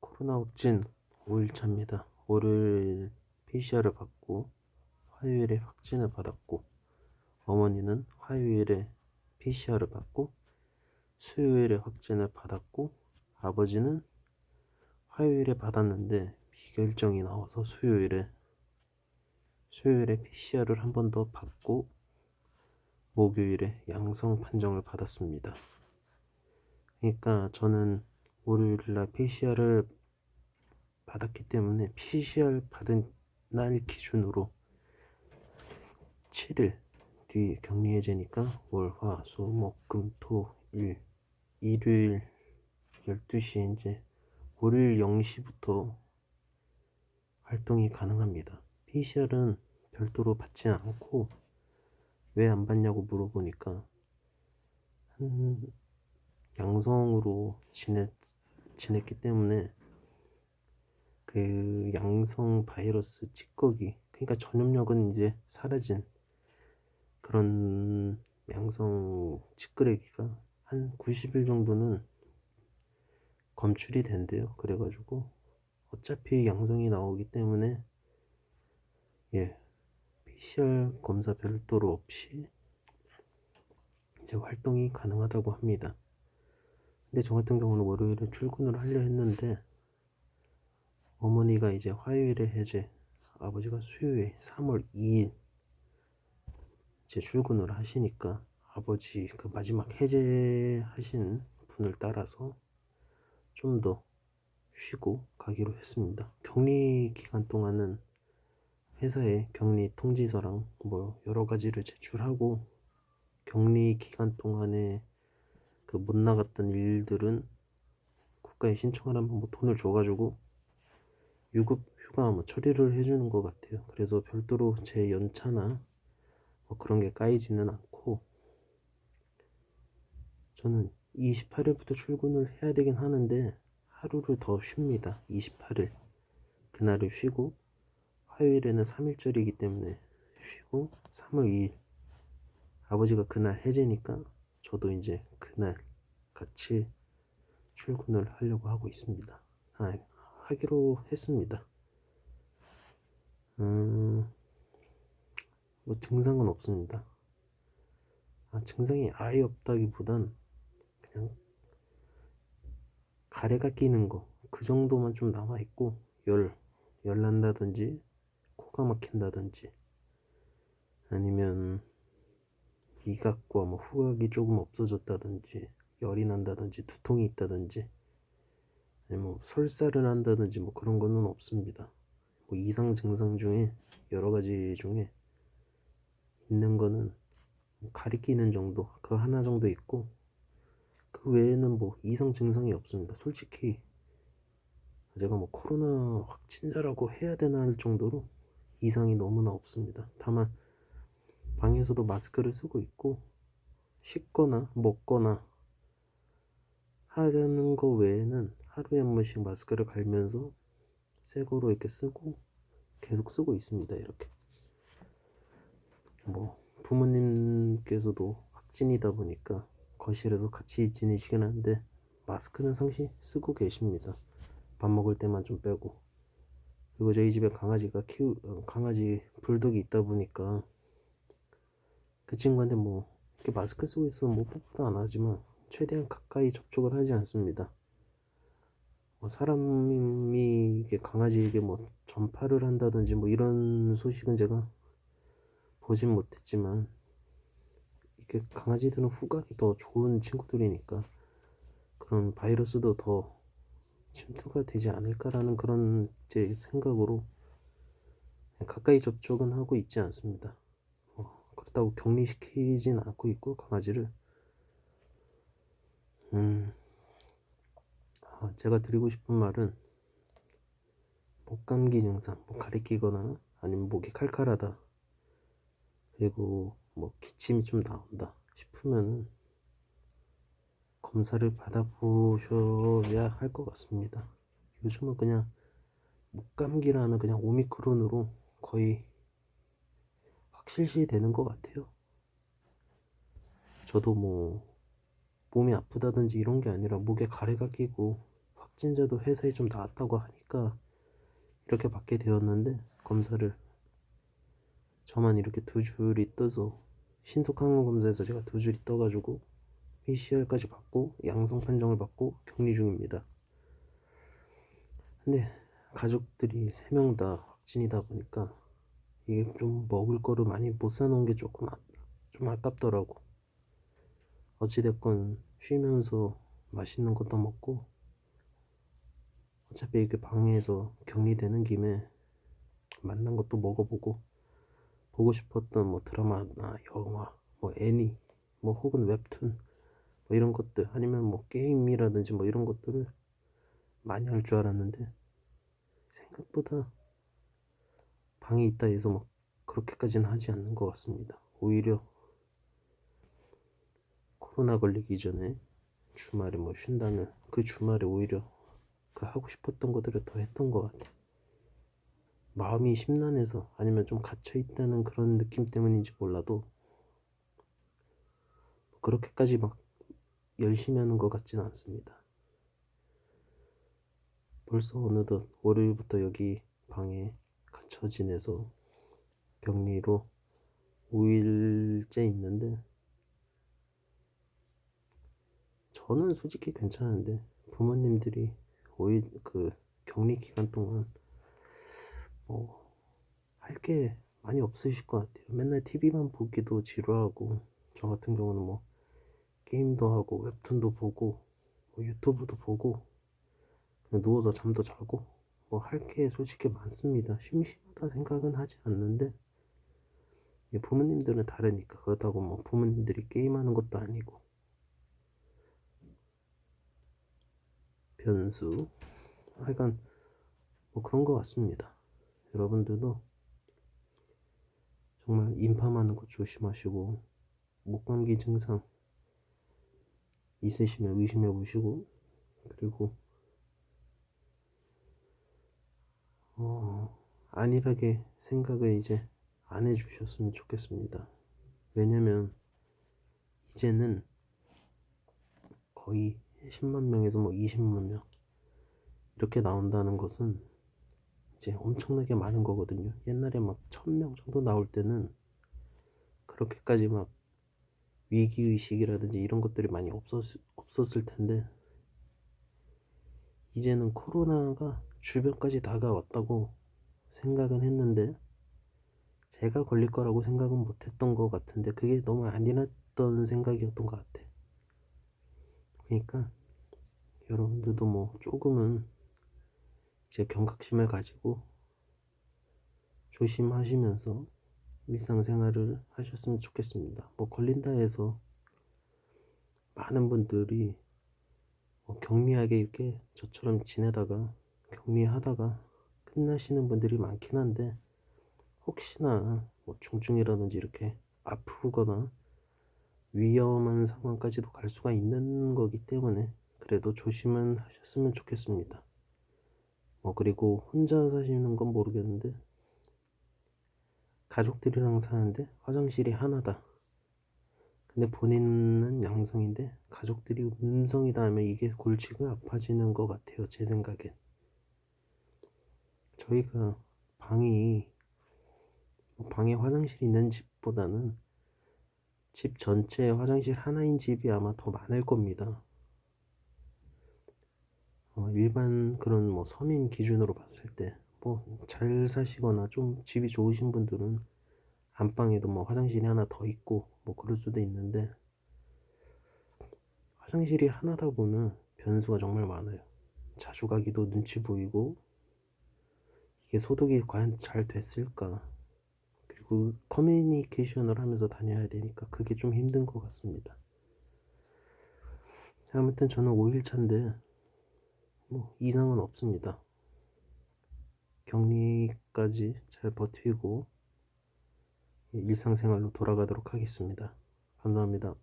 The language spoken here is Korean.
코로나 확진 5일차입니다. 월요일 PCR을 받고 화요일에 확진을 받았고, 어머니는 화요일에 PCR을 받고 수요일에 확진을 받았고, 아버지는 화요일에 받았는데 비결정이 나와서 수요일에 PCR을 한 번 더 받고 목요일에 양성 판정을 받았습니다. 그러니까 저는 월요일날 PCR을 받았기 때문에 PCR 받은 날 기준으로 7일 뒤 격리 해제니까 월, 화, 수, 목, 금, 토, 일, 일요일 12시에 이제 월요일 0시부터 활동이 가능합니다. PCR은 별도로 받지 않고 왜 안 받냐고 물어보니까 양성으로 지냈기 때문에 그 양성 바이러스 찌꺼기, 그러니까 전염력은 이제 사라진 그런 양성 찌끄레기가 한 90일 정도는 검출이 된대요. 그래가지고 어차피 양성이 나오기 때문에 PCR 검사 별도로 없이 이제 활동이 가능하다고 합니다. 근데 저 같은 경우는 월요일에 출근을 하려 했는데 어머니가 이제 화요일에 해제, 아버지가 수요일 3월 2일 이제 출근을 하시니까 아버지 그 마지막 해제하신 분을 따라서 좀 더 쉬고 가기로 했습니다. 격리 기간 동안은 회사에 격리 통지서랑 뭐 여러 가지를 제출하고, 격리 기간 동안에 그 못 나갔던 일들은 국가에 신청을 하면 뭐 돈을 줘가지고 유급 휴가 뭐 처리를 해주는 것 같아요. 그래서 별도로 제 연차나 뭐 그런 게 까이지는 않고, 저는 28일부터 출근을 해야 되긴 하는데 하루를 더 쉽니다. 28일 그날을 쉬고, 화요일에는 3일절이기 때문에 쉬고, 3월 2일 아버지가 그날 해제니까 저도 이제 그날 같이 출근을 하려고 하고 있습니다. 하기로 했습니다. 뭐 증상은 없습니다. 증상이 아예 없다기보단 그냥 가래가 끼는 거, 그 정도만 좀 남아있고, 열 난다든지 코가 막힌다든지 아니면 미각과 뭐 후각이 조금 없어졌다든지 열이 난다든지 두통이 있다든지 아니면 뭐 설사를 한다든지 뭐 그런 거는 없습니다. 뭐 이상 증상 중에 여러 가지 중에 있는 거는 가리키는 정도, 그 하나 정도 있고, 그 외에는 뭐 이상 증상이 없습니다. 솔직히 제가 뭐 코로나 확진자라고 해야 되나 할 정도로 이상이 너무나 없습니다. 다만 방에서도 마스크를 쓰고 있고, 씻거나 먹거나 하는 거 외에는 하루에 한 번씩 마스크를 갈면서 새 거로 이렇게 쓰고 계속 쓰고 있습니다. 이렇게 뭐 부모님께서도 확진이다 보니까 거실에서 같이 지내시긴 한데 마스크는 상시 쓰고 계십니다. 밥 먹을 때만 좀 빼고. 그리고 저희 집에 강아지 불독이 있다 보니까 그 친구한테 뭐 이렇게 마스크 쓰고 있어서 뭐 뽀뽀도 안 하지만 최대한 가까이 접촉을 하지 않습니다. 뭐 사람이 이게 강아지에게 뭐 전파를 한다든지 뭐 이런 소식은 제가 보진 못했지만, 이게 강아지들은 후각이 더 좋은 친구들이니까 그런 바이러스도 더 침투가 되지 않을까라는 그런 제 생각으로 가까이 접촉은 하고 있지 않습니다. 그렇다고 격리시키진 않고 있고, 강아지를 제가 드리고 싶은 말은, 목감기 증상, 뭐 가리키거나 아니면 목이 칼칼하다, 그리고 뭐 기침이 좀 나온다 싶으면 검사를 받아보셔야 할 것 같습니다. 요즘은 그냥 목감기라 하면 그냥 오미크론으로 거의 확실시 되는 것 같아요. 저도 뭐 몸이 아프다든지 이런 게 아니라 목에 가래가 끼고 확진자도 회사에 좀 나왔다고 하니까 이렇게 받게 되었는데, 검사를 저만 이렇게 두 줄이 떠서, 신속 항원 검사에서 제가 두 줄이 떠가지고 PCR까지 받고 양성 판정을 받고 격리 중입니다. 근데 가족들이 3명 다 확진이다 보니까 이게 좀 먹을 거를 많이 못 사놓은 게 조금 좀 아깝더라고. 어찌됐건 쉬면서 맛있는 것도 먹고, 어차피 이렇게 방에서 격리되는 김에 맛난 것도 먹어보고, 보고 싶었던 뭐 드라마나 영화, 뭐 애니, 뭐 혹은 웹툰, 뭐 이런 것들, 아니면 뭐 게임이라든지 뭐 이런 것들을 많이 할 줄 알았는데, 생각보다 방에 있다 해서 뭐 그렇게까지는 하지 않는 것 같습니다. 오히려 코로나 걸리기 전에 주말에 뭐 쉰다면 그 주말에 오히려 그 하고 싶었던 것들을 더 했던 것 같아. 마음이 심란해서, 아니면 좀 갇혀있다는 그런 느낌 때문인지 몰라도 그렇게까지 막 열심히 하는 것 같지는 않습니다. 벌써 어느덧 월요일부터 여기 방에 갇혀 지내서 격리로 5일째 있는데, 저는 솔직히 괜찮은데 부모님들이 5일 그 격리 기간 동안 뭐 할 게 많이 없으실 것 같아요. 맨날 TV만 보기도 지루하고, 저 같은 경우는 뭐 게임도 하고 웹툰도 보고 뭐 유튜브도 보고 그냥 누워서 잠도 자고, 뭐 할 게 솔직히 많습니다. 심심하다 생각은 하지 않는데, 부모님들은 다르니까. 그렇다고 뭐 부모님들이 게임하는 것도 아니고. 변수, 하여간 뭐 그런 것 같습니다. 여러분들도 정말 인파많은 거 조심하시고, 목감기 증상 있으시면 의심해 보시고, 그리고 안일하게 생각을 이제 안 해주셨으면 좋겠습니다. 왜냐면 이제는 거의 10만 명에서 뭐 20만 명 이렇게 나온다는 것은 이제 엄청나게 많은 거거든요. 옛날에 막 1000명 정도 나올 때는 그렇게까지 막 위기의식이라든지 이런 것들이 많이 없었을 텐데, 이제는 코로나가 주변까지 다가왔다고 생각은 했는데, 제가 걸릴 거라고 생각은 못했던 것 같은데, 그게 너무 안일했던 생각이었던 것 같아. 그러니까 여러분들도 뭐 조금은 이제 경각심을 가지고 조심하시면서 일상생활을 하셨으면 좋겠습니다. 뭐 걸린다 해서 많은 분들이 뭐 경미하게 이렇게 저처럼 지내다가 격리하다가 끝나시는 분들이 많긴 한데, 혹시나 뭐 중증이라든지 이렇게 아프거나 위험한 상황까지도 갈 수가 있는 거기 때문에 그래도 조심은 하셨으면 좋겠습니다. 그리고 혼자 사시는 건 모르겠는데, 가족들이랑 사는데 화장실이 하나다. 근데 본인은 양성인데 가족들이 음성이다 하면 이게 골치가 아파지는 것 같아요. 제 생각엔. 저희가 방에 화장실이 있는 집보다는 집 전체에 화장실 하나인 집이 아마 더 많을 겁니다. 일반 그런 뭐 서민 기준으로 봤을 때 뭐 잘 사시거나 좀 집이 좋으신 분들은 안방에도 뭐 화장실이 하나 더 있고 뭐 그럴 수도 있는데, 화장실이 하나다 보면 변수가 정말 많아요. 자주 가기도 눈치 보이고, 이게 소독이 과연 잘 됐을까, 그리고 커뮤니케이션을 하면서 다녀야 되니까 그게 좀 힘든 것 같습니다. 아무튼 저는 5일차인데 뭐 이상은 없습니다. 격리까지 잘 버티고 일상생활로 돌아가도록 하겠습니다. 감사합니다.